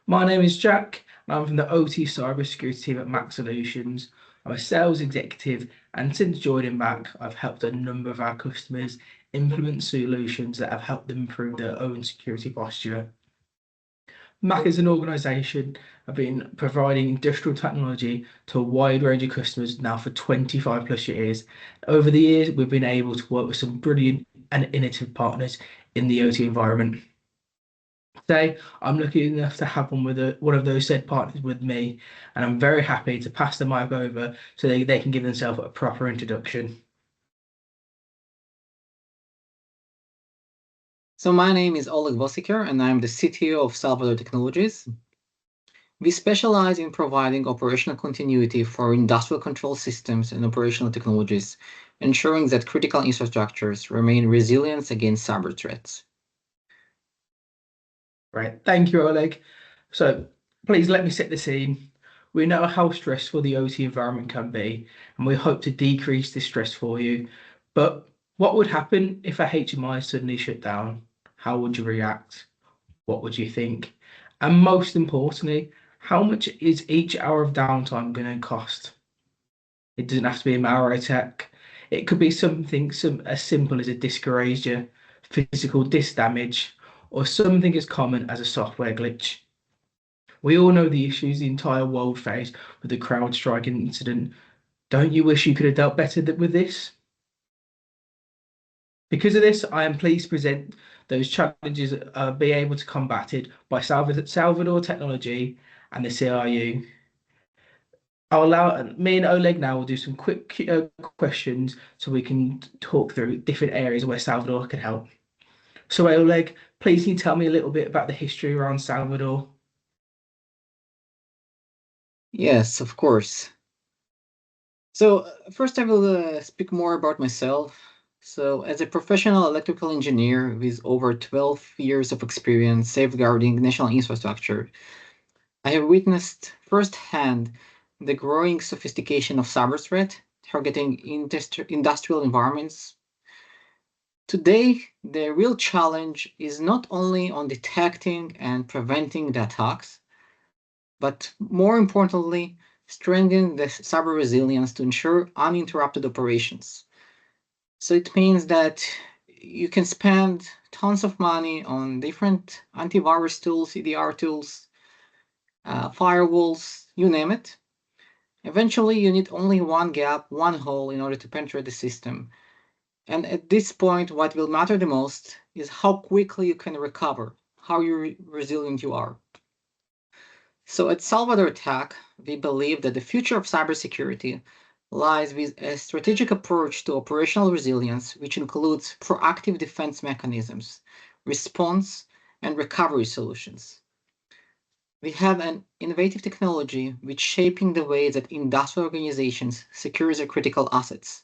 My name is Jack, and I'm from the OT cybersecurity team at M.A.C Solutions. I'm a sales executive, and since joining M.A.C, I've helped a number of our customers implement solutions that have helped them improve their own security posture. M.A.C as an organisation have been providing industrial technology to a wide range of customers now for 25 plus years. Over the years, we've been able to work with some brilliant and innovative partners in the OT environment. Today, I'm lucky enough to have one of those said partners with me, and I'm very happy to pass the mic over so they can give themselves a proper introduction. So my name is Oleg and I'm the CTO of Salvador Technologies. We specialize in providing operational continuity for industrial control systems and operational technologies, ensuring that critical infrastructures remain resilient against cyber threats. Right, thank you, Oleg. So please let me set the scene. We know how stressful the OT environment can be, and we hope to decrease this stress for you. But what would happen if a HMI suddenly shut down? How would you react? What would you think? And most importantly, how much is each hour of downtime going to cost? It doesn't have to be a malware attack. It could be something as simple as a disk erasure, physical disk damage, or something as common as a software glitch. We all know the issues the entire world faced with the CrowdStrike incident. Don't you wish you could have dealt better with this? Because of this, I am pleased to present those challenges be able to combat it by Salvador Technology and the CRU. I'll allow me and Oleg now will do some quick questions so we can talk through different areas where Salvador can help. So Oleg, please can you tell me a little bit about the history around Salvador? Yes, of course. So first I will speak more about myself. So as a professional electrical engineer with over 12 years of experience safeguarding national infrastructure, I have witnessed firsthand the growing sophistication of cyber threat targeting industrial environments. Today, the real challenge is not only on detecting and preventing the attacks, but more importantly, strengthening the cyber resilience to ensure uninterrupted operations. So it means that you can spend tons of money on different antivirus tools, EDR tools, firewalls, you name it. Eventually, you need only one gap, one hole in order to penetrate the system. And at this point, what will matter the most is how quickly you can recover, how resilient you are. So at Salvador Tech, we believe that the future of cybersecurity lies with a strategic approach to operational resilience, which includes proactive defense mechanisms, response, and recovery solutions. We have an innovative technology which shaping the way that industrial organizations secure their critical assets,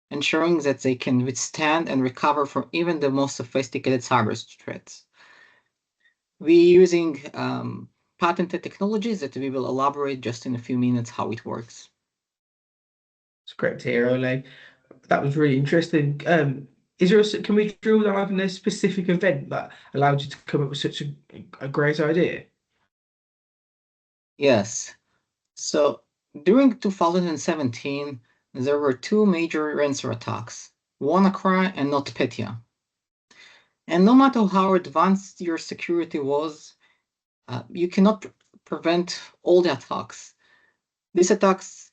ensuring that they can withstand and recover from even the most sophisticated cyber threats. We're using patented technologies that we will elaborate just in a few minutes how it works. It's great to hear, Oleg. That was really interesting. Can we drill down on a specific event that allowed you to come up with such a great idea? Yes. So during 2017, there were two major ransomware attacks, WannaCry and NotPetya. And no matter how advanced your security was, you cannot prevent all the attacks. These attacks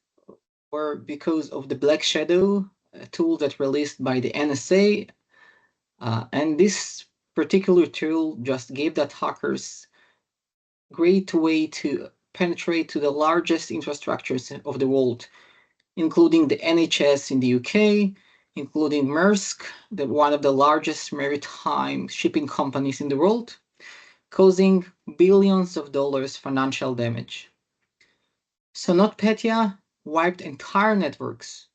were because of the Black Shadow tool that released by the NSA, and this particular tool just gave the attackers great way to penetrate to the largest infrastructures of the world, including the NHS in the UK, including Maersk, one of the largest maritime shipping companies in the world, causing billions of dollars financial damage. So NotPetya wiped entire networks.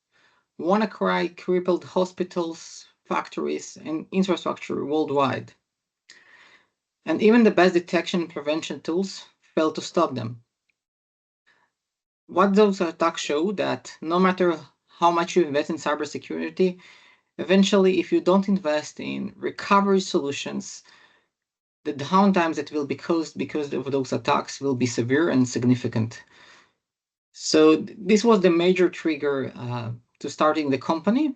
WannaCry crippled hospitals, factories, and infrastructure worldwide. And even the best detection and prevention tools failed to stop them. What those attacks show that no matter how much you invest in cybersecurity, eventually if you don't invest in recovery solutions, the downtimes that will be caused because of those attacks will be severe and significant. So this was the major trigger to starting the company.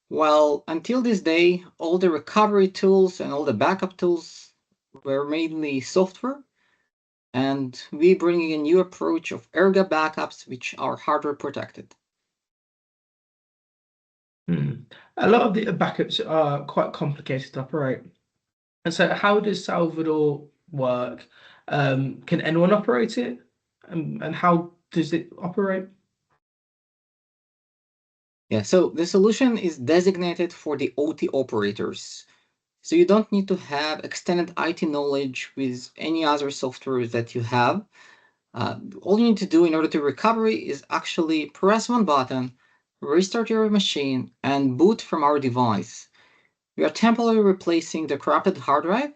Well, until this day, all the recovery tools and all the backup tools were mainly software, and we bringing a new approach of air-gap backups, which are hardware protected. A lot of the backups are quite complicated to operate. And so, how does Salvador work? Can anyone operate it? And how does it operate? Yeah, so the solution is designated for the OT operators. So you don't need to have extended IT knowledge with any other software that you have. All you need to do in order to recovery is actually press one button, restart your machine, and boot from our device. We are temporarily replacing the corrupted hard drive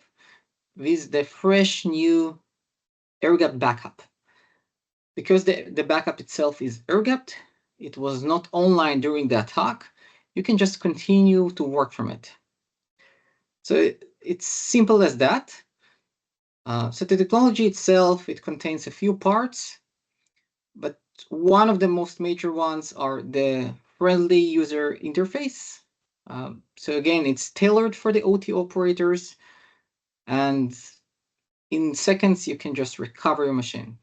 with the fresh new air-gapped backup. Because the backup itself is air-gapped, it was not online during the attack, you can just continue to work from it. So it's simple as that. So the technology itself, it contains a few parts, but one of the most major ones are the friendly user interface. So again, it's tailored for the OT operators, and in seconds, you can just recover your machine.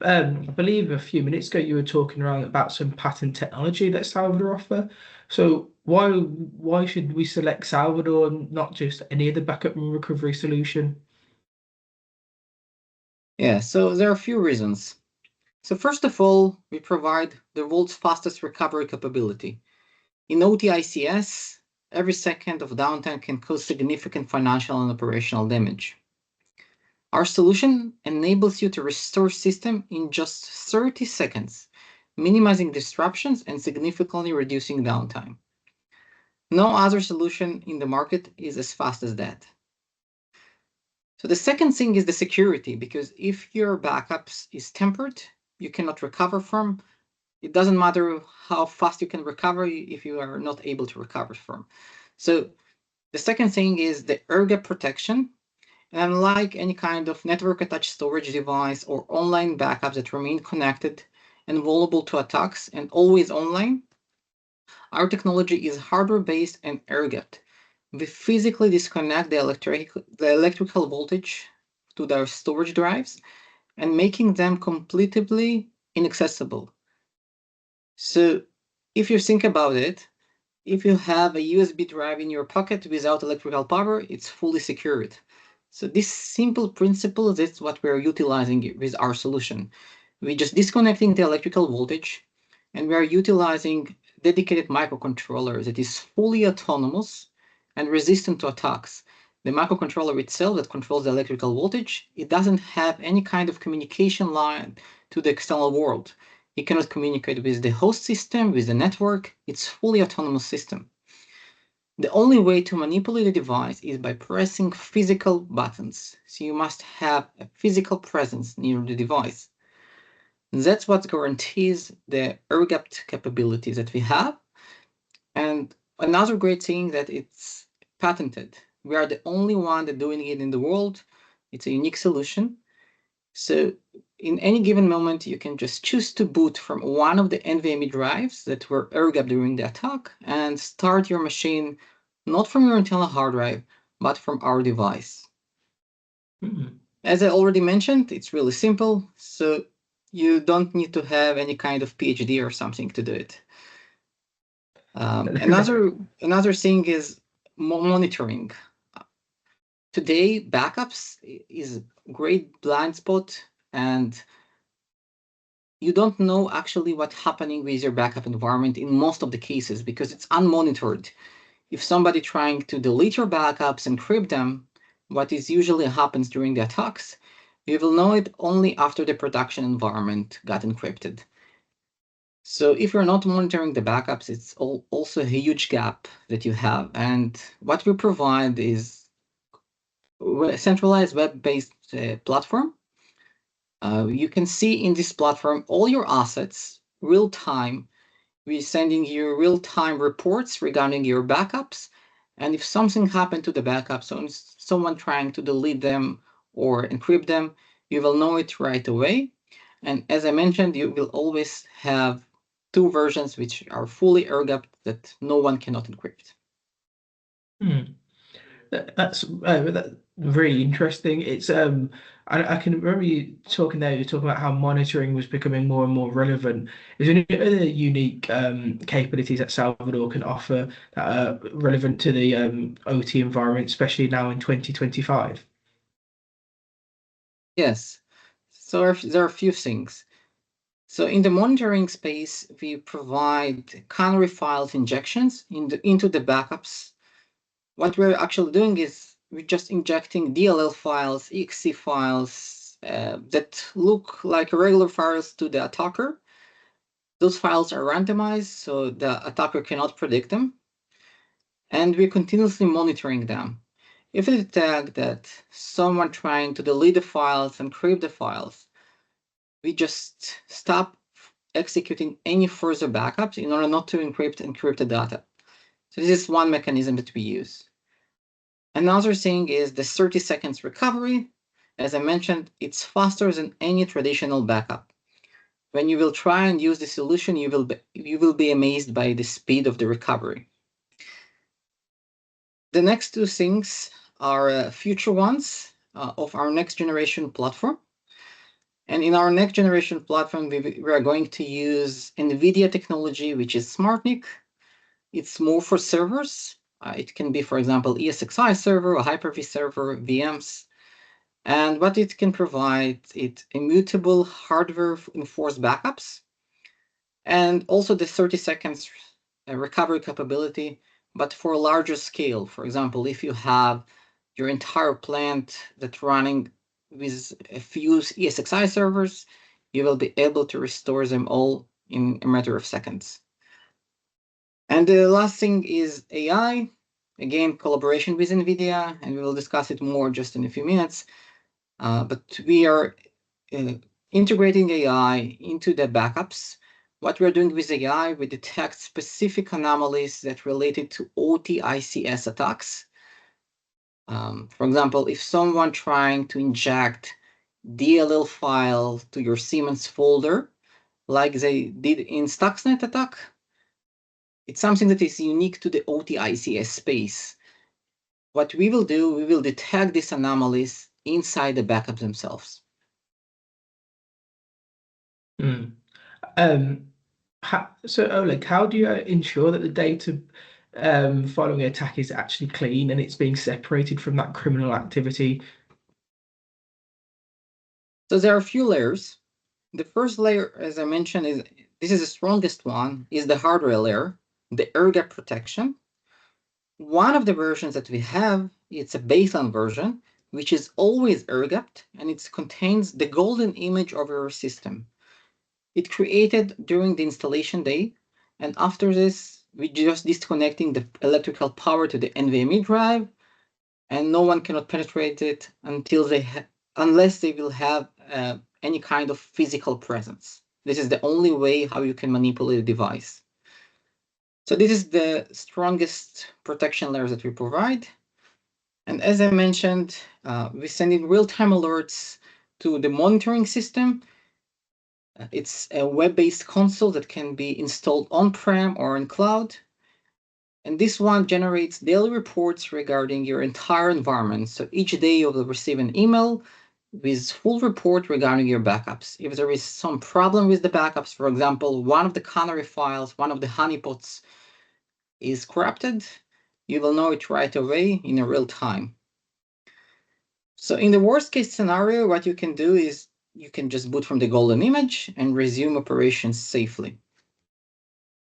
I believe a few minutes ago you were talking around about some patent technology that Salvador offer. So why should we select Salvador and not just any other backup and recovery solution? Yeah, so there are a few reasons. So first of all, we provide the world's fastest recovery capability. In OTICS, every second of downtime can cause significant financial and operational damage. Our solution enables you to restore system in just 30 seconds, minimizing disruptions and significantly reducing downtime. No other solution in the market is as fast as that. So the second thing is the security, because if your backups is tempered, you cannot recover from. It doesn't matter how fast you can recover if you are not able to recover from. So the second thing is the air-gap protection. And unlike any kind of network-attached storage device or online backups that remain connected and vulnerable to attacks and always online, our technology is hardware-based and air-gapped. We physically disconnect the electrical voltage to their storage drives and making them completely inaccessible. So if you think about it, if you have a USB drive in your pocket without electrical power, it's fully secured. So this simple principle is what we're utilizing with our solution. We're just disconnecting the electrical voltage, and we are utilizing dedicated microcontroller that is fully autonomous and resistant to attacks. The microcontroller itself that controls the electrical voltage, it doesn't have any kind of communication line to the external world. It cannot communicate with the host system, with the network. It's fully autonomous system. The only way to manipulate the device is by pressing physical buttons. So you must have a physical presence near the device. That's what guarantees the air-gapped capabilities that we have. And another great thing that it's patented. We are the only one that doing it in the world. It's a unique solution. So in any given moment, you can just choose to boot from one of the NVMe drives that were air-gapped during the attack and start your machine not from your internal hard drive, but from our device. As I already mentioned, it's really simple, so you don't need to have any kind of PhD or something to do it. Another thing is monitoring. Today, backups is a great blind spot, and you don't know actually what's happening with your backup environment in most of the cases because it's unmonitored. If somebody trying to delete your backups, encrypt them, what is usually happens during the attacks, you will know it only after the production environment got encrypted. So if you're not monitoring the backups, it's also a huge gap that you have. And what we provide is a centralized web-based platform. You can see in this platform all your assets real time. We're sending you real-time reports regarding your backups, And if something happened to the backup, so someone trying to delete them or encrypt them, you will know it right away. And as I mentioned, you will always have two versions which are fully air-gapped that no one cannot encrypt. That's really interesting. It's I can remember you talking there. You're talking about how monitoring was becoming more and more relevant. Is there any other unique capabilities that Salvador can offer that are relevant to the OT environment, especially now in 2025? Yes. So there are a few things. So in the monitoring space, we provide canary files injections into the backups. What we're actually doing is we're just injecting DLL files, exe files that look like regular files to the attacker. Those files are randomized, so the attacker cannot predict them. And we're continuously monitoring them. If we detect that someone trying to delete the files and encrypt the files, we just stop executing any further backups in order not to encrypt encrypted data. So this is one mechanism that we use. Another thing is the 30 seconds recovery. As I mentioned, it's faster than any traditional backup. When you will try and use the solution, you will be amazed by the speed of the recovery. The next two things are future ones of our next generation platform. And in our next generation platform, we are going to use NVIDIA technology, which is SmartNIC. It's more for servers. It can be, for example, ESXi server, a Hyper-V server, VMs. And what it can provide, it's immutable hardware-enforced backups, and also the 30 seconds recovery capability, but for a larger scale. For example, if you have your entire plant that's running with a few ESXi servers, you will be able to restore them all in a matter of seconds. And the last thing is AI. Again, collaboration with NVIDIA, and we will discuss it more just in a few minutes. But we are integrating AI into the backups. What we're doing with AI, we detect specific anomalies that related to OT/ICS attacks. For example, if someone trying to inject DLL file to your Siemens folder, like they did in Stuxnet attack, it's something that is unique to the OT/ICS space. What we will do, we will detect these anomalies inside the backups themselves. Mm. Um, so Oleg, how do you ensure that the data following an attack is actually clean and it's being separated from that criminal activity? So there are a few layers. The first layer, as I mentioned, this is the strongest one, is the hardware layer, the air-gap protection. One of the versions that we have, it's a baseline version, which is always air-gapped, and it contains the golden image of your system. It created during the installation day, and after this, we just disconnecting the electrical power to the NVMe drive, and no one cannot penetrate it unless they will have any kind of physical presence. This is the only way how you can manipulate a device. So this is the strongest protection layer that we provide. And as I mentioned, we send in real-time alerts to the monitoring system. It's a web-based console that can be installed on-prem or in cloud. And this one generates daily reports regarding your entire environment. So each day you will receive an email with full report regarding your backups. If there is some problem with the backups, for example, one of the canary files, one of the honeypots is corrupted, you will know it right away in a real time. So in the worst case scenario, what you can do is you can just boot from the golden image and resume operations safely.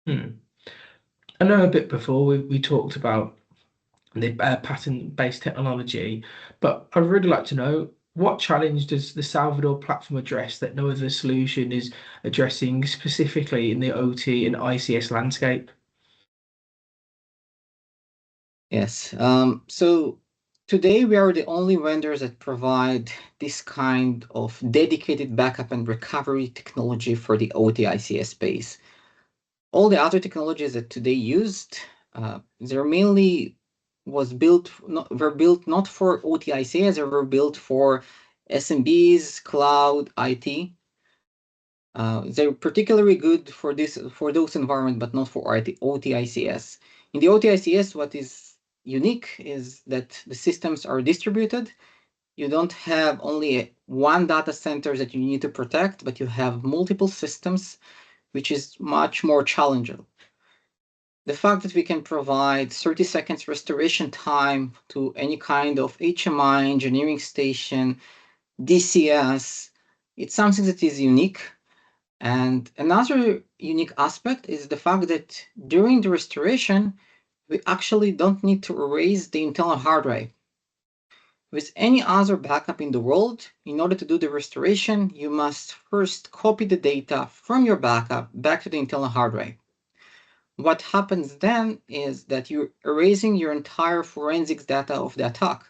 Hmm. I know a bit before we talked about the patent-based technology, but I'd really like to know what challenge does the Salvador platform address that no other solution is addressing specifically in the OT and ICS landscape? Yes. So today we are the only vendors that provide this kind of dedicated backup and recovery technology for the OT/ICS space. All the other technologies that today used, they're mainly were built not for OTICs, they were built for SMBs, cloud, IT. They're particularly good for those environments, but not for OTICs. In the OTICs, what is unique is that the systems are distributed. You don't have only one data center that you need to protect, but you have multiple systems, which is much more challenging. The fact that we can provide 30 seconds restoration time to any kind of HMI, engineering station, DCS, it's something that is unique. And another unique aspect is the fact that during the restoration, we actually don't need to erase the internal hard drive. With any other backup in the world, in order to do the restoration, you must first copy the data from your backup back to the internal hard drive. What happens then is that you're erasing your entire forensics data of the attack.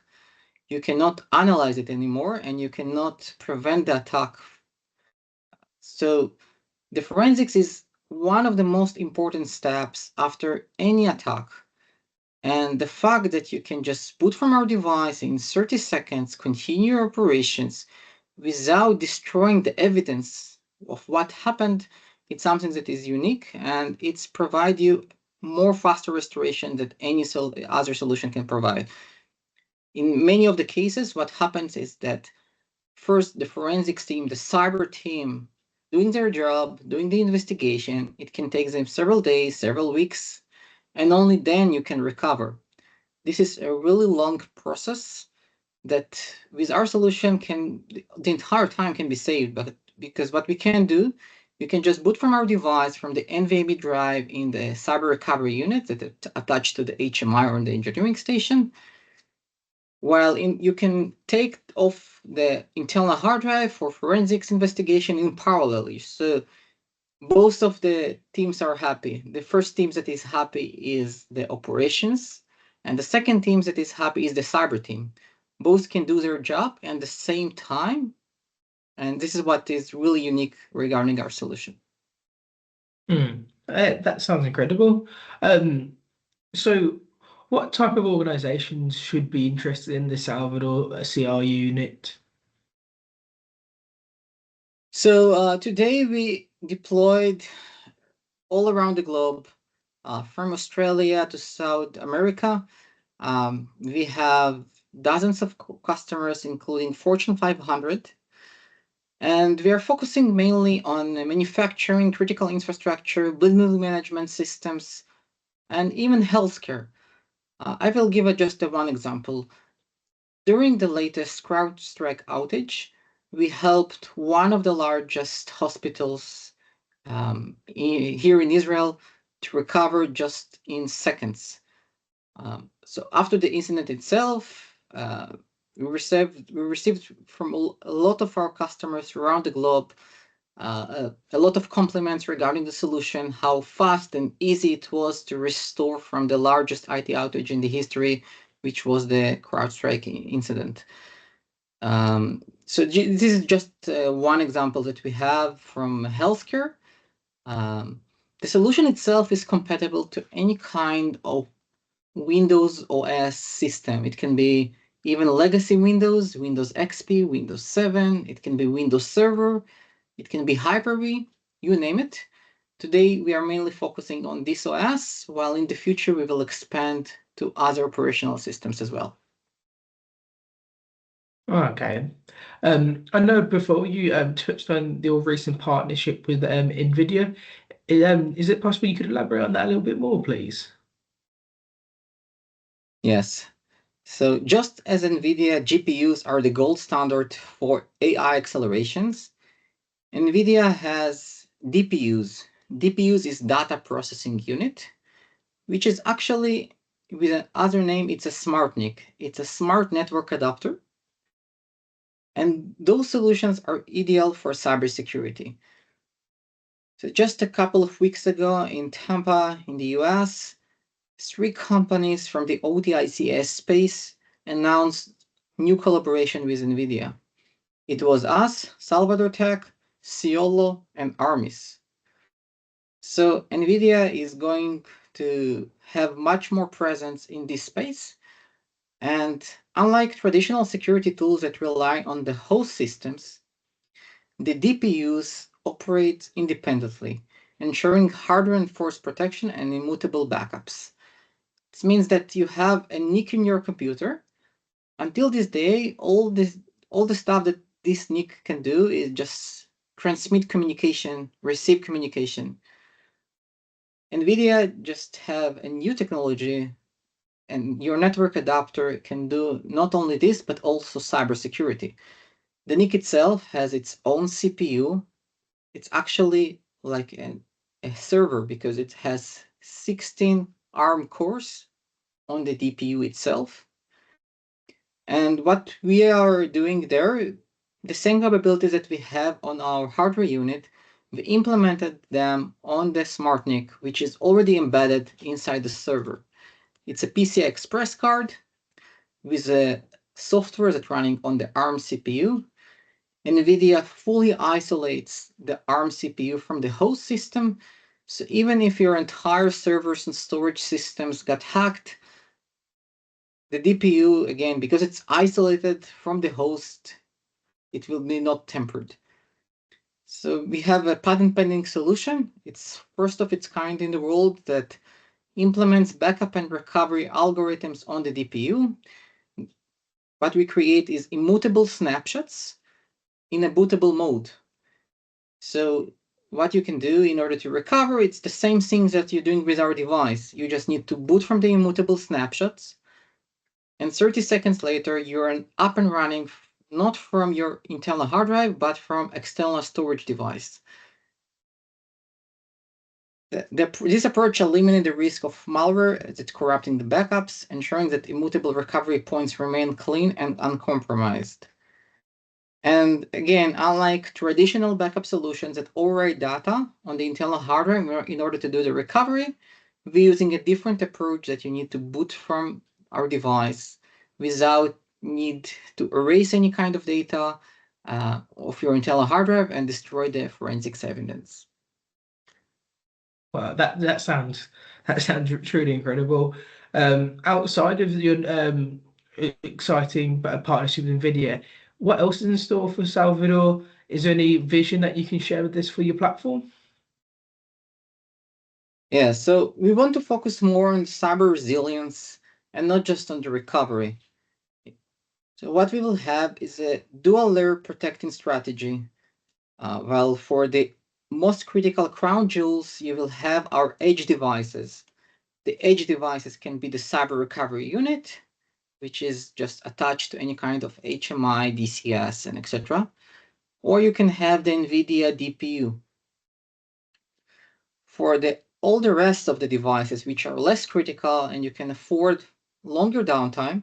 You cannot analyze it anymore, and you cannot prevent the attack. So the forensics is one of the most important steps after any attack. And the fact that you can just boot from our device in 30 seconds, continue your operations without destroying the evidence of what happened, it's something that is unique, and it's provide you more faster restoration than any other solution can provide. In many of the cases, what happens is that first the forensics team, the cyber team, doing their job, doing the investigation, it can take them several days, several weeks, and only then you can recover. This is a really long process that with our solution the entire time can be saved, but because what we can do, you can just boot from our device from the NVMe drive in the cyber recovery unit that is attached to the HMI or in the engineering station. While you can take off the internal hard drive for forensics investigation in parallel. So both of the teams are happy. The first team that is happy is the operations, and the second team that is happy is the cyber team. Both can do their job at the same time, and this is what is really unique regarding our solution. That sounds incredible. So, what type of organizations should be interested in the Salvador CR unit? So today we deployed all around the globe, from Australia to South America. We have dozens of customers, including Fortune 500. And we are focusing mainly on manufacturing, critical infrastructure, building management systems, and even healthcare. I will give just one example. During the latest CrowdStrike outage, we helped one of the largest hospitals here in Israel to recover just in seconds. So after the incident itself, we received from a lot of our customers around the globe a lot of compliments regarding the solution, how fast and easy it was to restore from the largest IT outage in the history, which was the CrowdStrike incident. So this is just one example that we have from healthcare. The solution itself is compatible to any kind of Windows OS system. It can be even legacy Windows, Windows XP, Windows 7. It can be Windows Server. It can be Hyper-V, you name it. Today, we are mainly focusing on this OS, while in the future, we will expand to other operational systems as well. Okay. I know before you touched on your recent partnership with NVIDIA. Is it possible you could elaborate on that a little bit more, please? Yes. So just as NVIDIA GPUs are the gold standard for AI accelerations, NVIDIA has DPUs. DPUs is data processing unit, which is actually, with another name, it's a smart NIC. It's a smart network adapter. And those solutions are ideal for cybersecurity. So just a couple of weeks ago in Tampa, in the US, 3 companies from the OTICS space announced new collaboration with NVIDIA. It was us, Salvador Tech, Ciolo, and Armis. So NVIDIA is going to have much more presence in this space. And unlike traditional security tools that rely on the host systems, the DPUs operate independently, ensuring hardware-enforced protection and immutable backups. This means that you have a NIC in your computer. Until this day, all the stuff that this NIC can do is just transmit communication, receive communication. NVIDIA just have a new technology, and your network adapter can do not only this, but also cybersecurity. The NIC itself has its own CPU. It's actually like a server because it has 16 ARM cores on the DPU itself. And what we are doing there, the same capabilities that we have on our hardware unit, we implemented them on the SmartNIC, which is already embedded inside the server. It's a PCI Express card with a software that's running on the ARM CPU. NVIDIA fully isolates the ARM CPU from the host system. So even if your entire servers and storage systems got hacked, the DPU, again, because it's isolated from the host, it will be not tempered. So we have a patent pending solution. It's first of its kind in the world that implements backup and recovery algorithms on the DPU. What we create is immutable snapshots in a bootable mode. So what you can do in order to recover, it's the same things that you're doing with our device. You just need to boot from the immutable snapshots, and 30 seconds later, you're up and running, not from your internal hard drive, but from external storage device. This approach eliminates the risk of malware that's corrupting the backups, ensuring that immutable recovery points remain clean and uncompromised. And again, unlike traditional backup solutions that overwrite data on the internal hardware in order to do the recovery, we're using a different approach that you need to boot from our device without need to erase any kind of data of your internal hard drive and destroy the forensics evidence. Well, that sounds truly incredible. Outside of your exciting partnership with NVIDIA, what else is in store for Salvador? Is there any vision that you can share with this for your platform? Yeah, so we want to focus more on cyber resilience and not just on the recovery. So what we will have is a dual layer protecting strategy. Well, for the most critical crown jewels, you will have our edge devices. The edge devices can be the cyber recovery unit, which is just attached to any kind of HMI, DCS, and etc. Or you can have the NVIDIA DPU. For all the rest of the devices, which are less critical and you can afford longer downtime,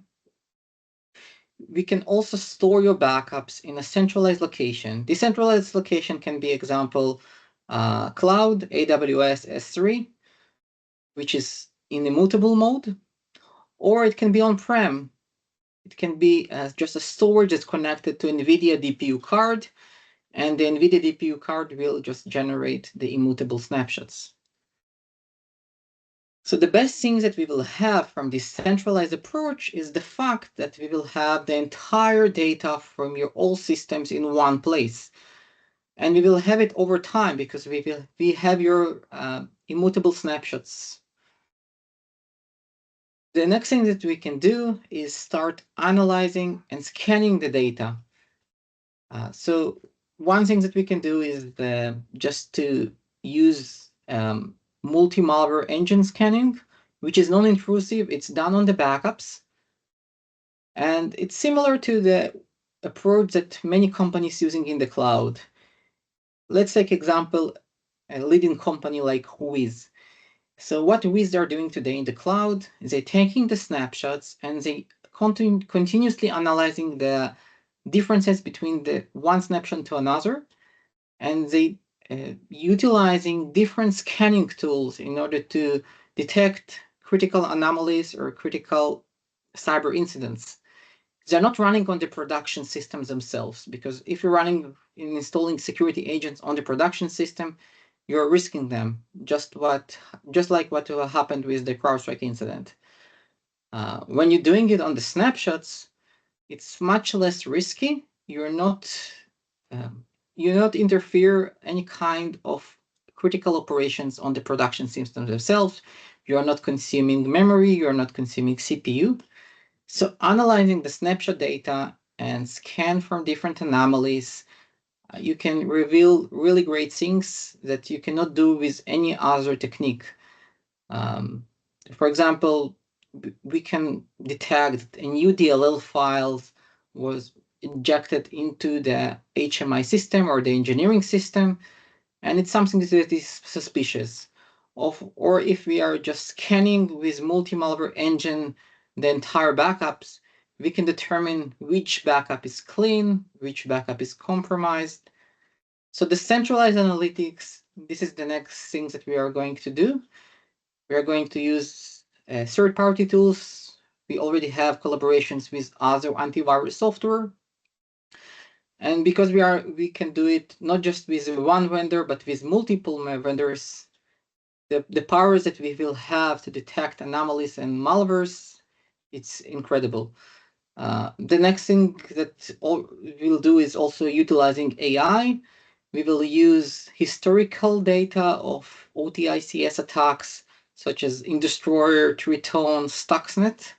we can also store your backups in a centralized location. Decentralized location can be, example, cloud, AWS S3, which is in immutable mode, or it can be on-prem. It can be just a storage that's connected to NVIDIA DPU card, and the NVIDIA DPU card will just generate the immutable snapshots. So the best things that we will have from this centralized approach is the fact that we will have the entire data from your all systems in one place. And we will have it over time because we have your immutable snapshots. The next thing that we can do is start analyzing and scanning the data. So one thing that we can do is just to use multi-malware engine scanning, which is non-intrusive. It's done on the backups. And it's similar to the approach that many companies using in the cloud. Let's take example, a leading company like Wiz. So what Wiz are doing today in the cloud is they're taking the snapshots and they continuously analyzing the differences between the one snapshot to another, and they utilizing different scanning tools in order to detect critical anomalies or critical cyber incidents. They're not running on the production systems themselves, because if you're running and installing security agents on the production system, you're risking them, just like what happened with the CrowdStrike incident. When you're doing it on the snapshots, it's much less risky. You not interfere any kind of critical operations on the production systems themselves. You are not consuming memory. You are not consuming CPU. So analyzing the snapshot data and scan from different anomalies, you can reveal really great things that you cannot do with any other technique. For example, we can detect that a new DLL file was injected into the HMI system or the engineering system, and it's something that is suspicious. Or if we are just scanning with multi-malware engine the entire backups, we can determine which backup is clean, which backup is compromised. So the centralized analytics, this is the next thing that we are going to do. We are going to use third-party tools. We already have collaborations with other antivirus software. And because we can do it not just with one vendor, but with multiple vendors, the powers that we will have to detect anomalies and malwares, it's incredible. The next thing that we'll do is also utilizing AI. We will use historical data of OTICS attacks, such as Indestroyer, Triton, Stuxnet.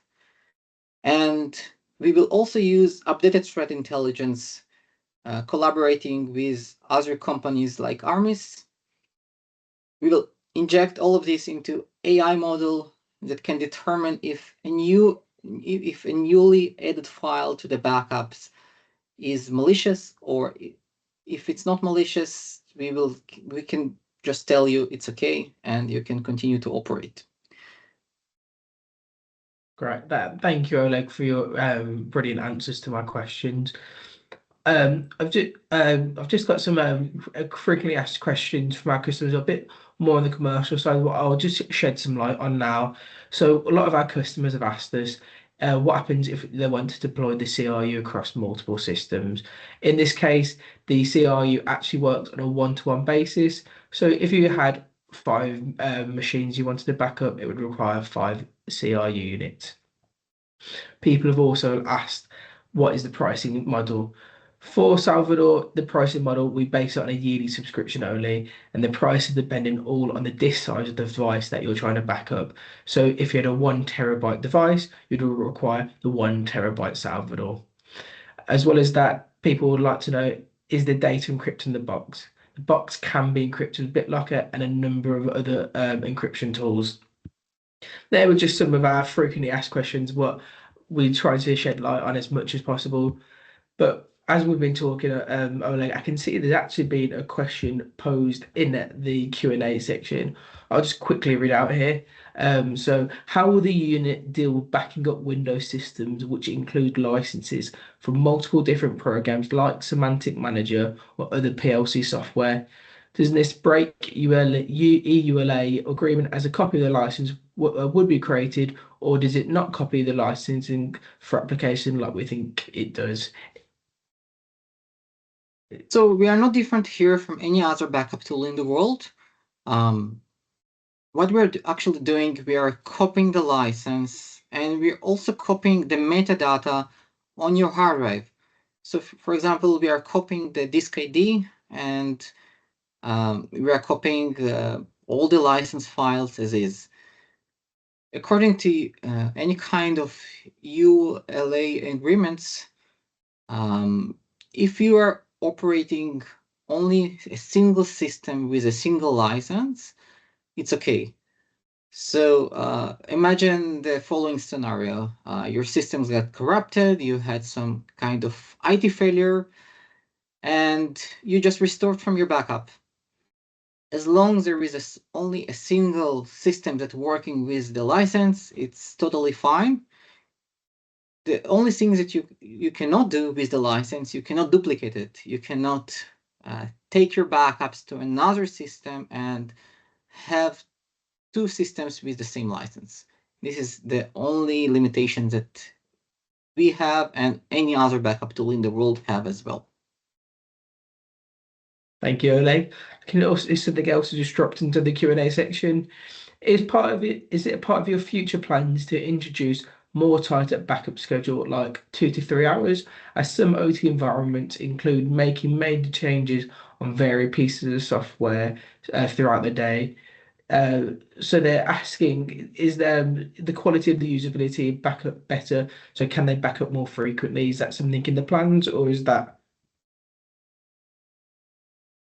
And we will also use updated threat intelligence, collaborating with other companies like Armis. We will inject all of this into AI model that can determine if a newly added file to the backups is malicious, or if it's not malicious, we can just tell you it's okay and you can continue to operate. Great. Thank you, Oleg, for your brilliant answers to my questions. I've just got some frequently asked questions from our customers, a bit more on the commercial side. What I'll just shed some light on now. So a lot of our customers have asked us what happens if they want to deploy the CRU across multiple systems. In this case, the CRU actually works on a one-to-one basis. So if you had five machines you wanted to back up, it would require five CRU units. People have also asked, what is the pricing model? For Salvador, the pricing model, we base it on a yearly subscription only, and the price is depending all on the disk size of the device that you're trying to back up. So if you had a 1 terabyte device, you'd require the 1 terabyte Salvador. As well as that, people would like to know, is the data encrypted in the box? The box can be encrypted with BitLocker and a number of other encryption tools. There were just some of our frequently asked questions, what we try to shed light on as much as possible. But as we've been talking, Oleg, I can see there's actually been a question posed in the Q&A section. I'll just quickly read out here. So how will the unit deal with backing up Windows systems which include licenses from multiple different programs like Semantic Manager or other PLC software? Does this break EULA agreement as a copy of the license would be created, or does it not copy the licensing for application like we think it does? So we are not different here from any other backup tool in the world. What we're actually doing, we are copying the license, and we're also copying the metadata on your hard drive. So for example, we are copying the disk ID, and we are copying all the license files as is. According to any kind of ULA agreements, if you are operating only a single system with a single license, it's okay. So imagine the following scenario. Your systems got corrupted, you had some kind of IT failure, and you just restored from your backup. As long as there is only a single system that's working with the license, it's totally fine. The only thing that you cannot do with the license, you cannot duplicate it. You cannot take your backups to another system and have two systems with the same license. This is the only limitation that we have and any other backup tool in the world have as well. Thank you, Oleg. Is something else just dropped into the Q&A section? Is it a part of your future plans to introduce more tighter backup schedule, like 2 to 3 hours, as some OT environments include making major changes on various pieces of software throughout the day. So they're asking, is the quality of the usability backup better? So can they back up more frequently? Is that something in the plans, or is that?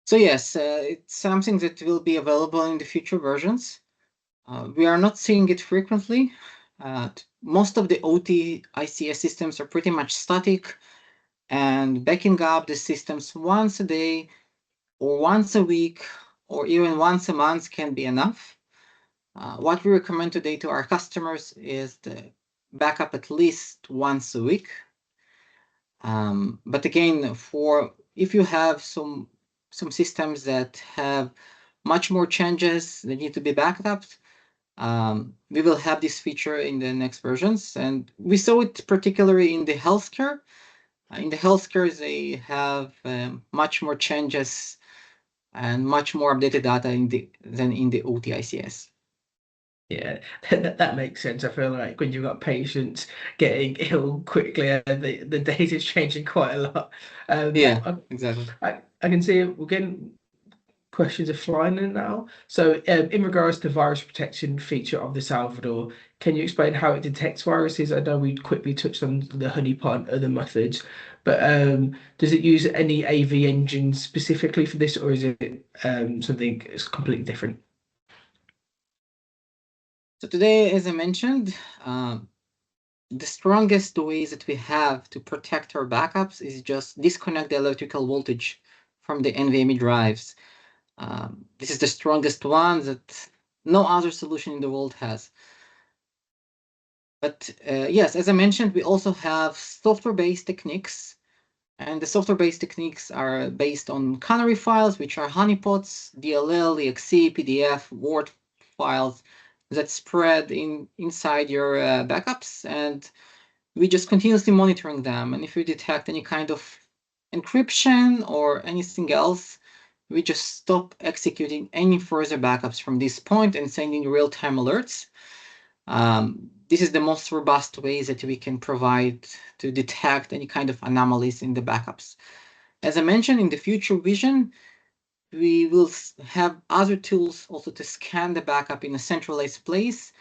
So yes, it's something that will be available in the future versions. We are not seeing it frequently. Most of the OT ICS systems are pretty much static, and backing up the systems once a day or once a week or even once a month can be enough. What we recommend today to our customers is the backup at least once a week. But again, for if you have some systems that have much more changes that need to be backed up, we will have this feature in the next versions. And we saw it particularly in the healthcare. In the healthcare, they have much more changes and much more updated data than in the OTICS. Yeah, that makes sense. I feel like when you've got patients getting ill quickly, the data is changing quite a lot. Um, Yeah, I, exactly. I can see we're getting questions are flying in now. So, in regards to virus protection feature of the Salvador, can you explain how it detects viruses? I know we quickly touched on the honeypot and other methods, but does it use any AV engines specifically for this, or is it something that's completely different? So today, as I mentioned, the strongest ways that we have to protect our backups is just disconnect the electrical voltage from the NVMe drives. This is the strongest one that no other solution in the world has. But yes, as I mentioned, we also have software-based techniques, and the software-based techniques are based on canary files, which are honeypots, DLL, exe, PDF, Word files that spread inside your backups, and we just continuously monitoring them. And if we detect any kind of encryption or anything else, we just stop executing any further backups from this point and sending real-time alerts. This is the most robust ways that we can provide to detect any kind of anomalies in the backups. As I mentioned, in the future vision, we will have other tools also to scan the backup in a centralized place.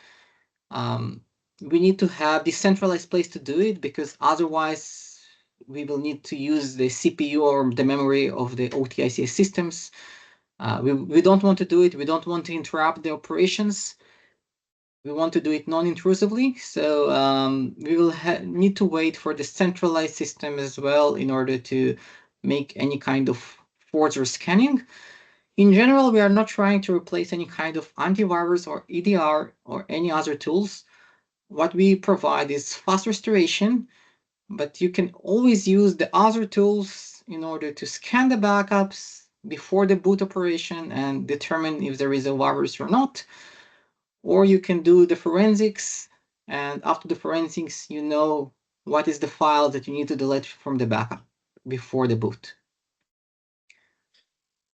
We need to have this centralized place to do it, because otherwise we will need to use the CPU or the memory of the OTICS systems. We don't want to do it. We don't want to interrupt the operations. We want to do it non-intrusively. So we will need to wait for the centralized system as well in order to make any kind of further scanning. In general, we are not trying to replace any kind of antivirus or EDR or any other tools. What we provide is fast restoration, but you can always use the other tools in order to scan the backups before the boot operation and determine if there is a virus or not. Or you can do the forensics, and after the forensics, you know what is the file that you need to delete from the backup before the boot.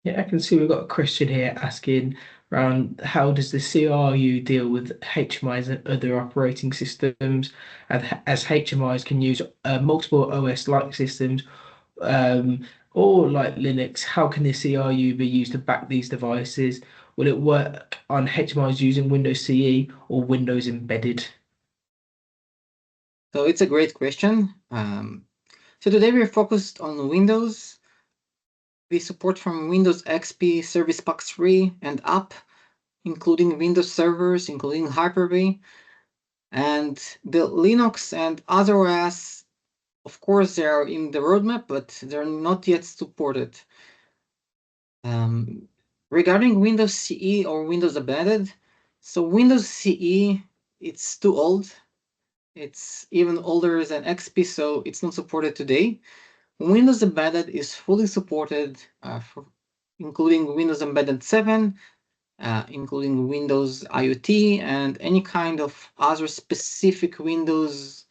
Yeah, I can see we've got a question here asking around how does the CRU deal with HMIs and other operating systems, and as HMIs can use multiple OS-like systems, or like Linux, how can the CRU be used to back these devices? Will it work on HMIs using Windows CE or Windows embedded? So it's a great question. So today we're focused on Windows. We support from Windows XP, Service Pack 3, and up, including Windows servers, including Hyper-V. And the Linux and other OS, of course, they are in the roadmap, but they're not yet supported. Regarding Windows CE or Windows Embedded, so Windows CE, it's too old. It's even older than XP, so it's not supported today. Windows Embedded is fully supported, including Windows Embedded 7, including Windows IoT, and any kind of other specific Windows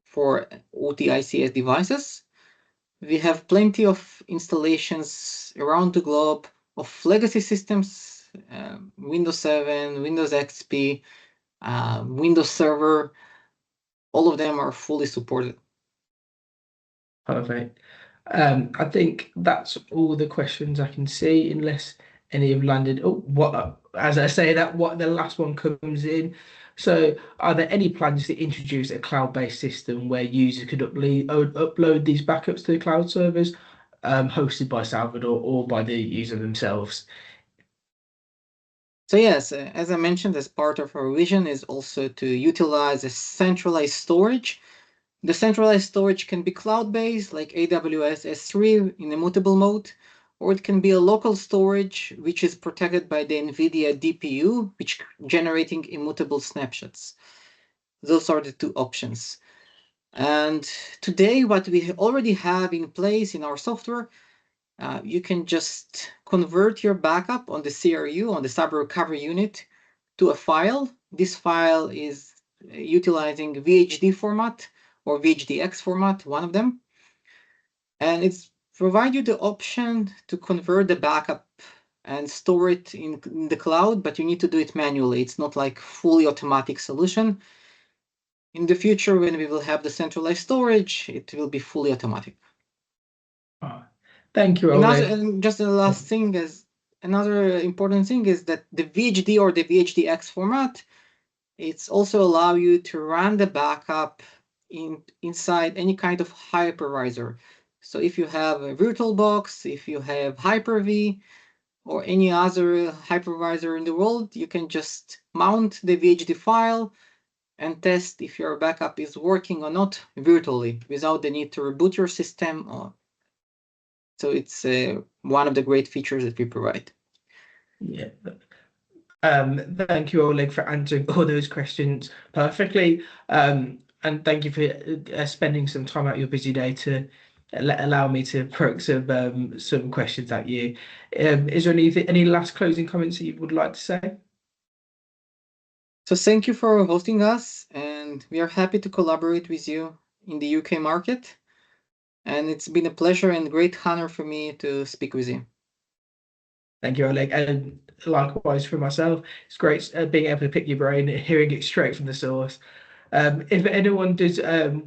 for OTICS devices. We have plenty of installations around the globe of legacy systems, Windows 7, Windows XP, Windows Server. all of them are fully supported. Perfect. I think that's all the questions I can see, unless any have landed. Oh, what, as I say that, what the last one comes in. So, are there any plans to introduce a cloud-based system where users could upload these backups to the cloud servers, hosted by Salvador or by the user themselves? So yes, as I mentioned, as part of our vision is also to utilize a centralized storage. The centralized storage can be cloud-based, like AWS S3 in immutable mode, or it can be a local storage, which is protected by the NVIDIA DPU, which generating immutable snapshots. Those are the two options. And today, what we already have in place in our software, you can just convert your backup on the CRU, on the cyber recovery unit, to a file. This file is utilizing VHD format or VHDX format, one of them. And it's provide you the option to convert the backup and store it in the cloud, but you need to do it manually. It's not like fully automatic solution. In the future, when we will have the centralized storage, it will be fully automatic. Ah, thank you, Another, Oleg. and just the last thing is, another important thing is that the VHD or the VHDX format, it's also allow you to run the backup inside any kind of hypervisor. So if you have a VirtualBox, if you have Hyper-V, or any other hypervisor in the world, you can just mount the VHD file and test if your backup is working or not virtually without the need to reboot your system. So it's one of the great features that we provide. Yeah. Thank you, Oleg, for answering all those questions perfectly. And thank you for spending some time out your busy day to allow me to poke some questions at you. Is there any last closing comments that you would like to say? So thank you for hosting us, and we are happy to collaborate with you in the UK market. And it's been a pleasure and great honor for me to speak with you. Thank you, Oleg. And likewise for myself, it's great being able to pick your brain, hearing it straight from the source. If anyone does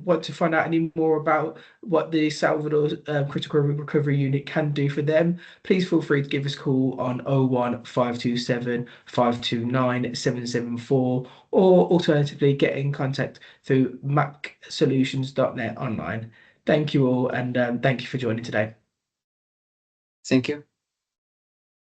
want to find out any more about what the Salvador Critical Recovery Unit can do for them, please feel free to give us a call on 01527 529 774, or alternatively get in contact through macsolutions.net online. Thank you all, and thank you for joining today. Thank you.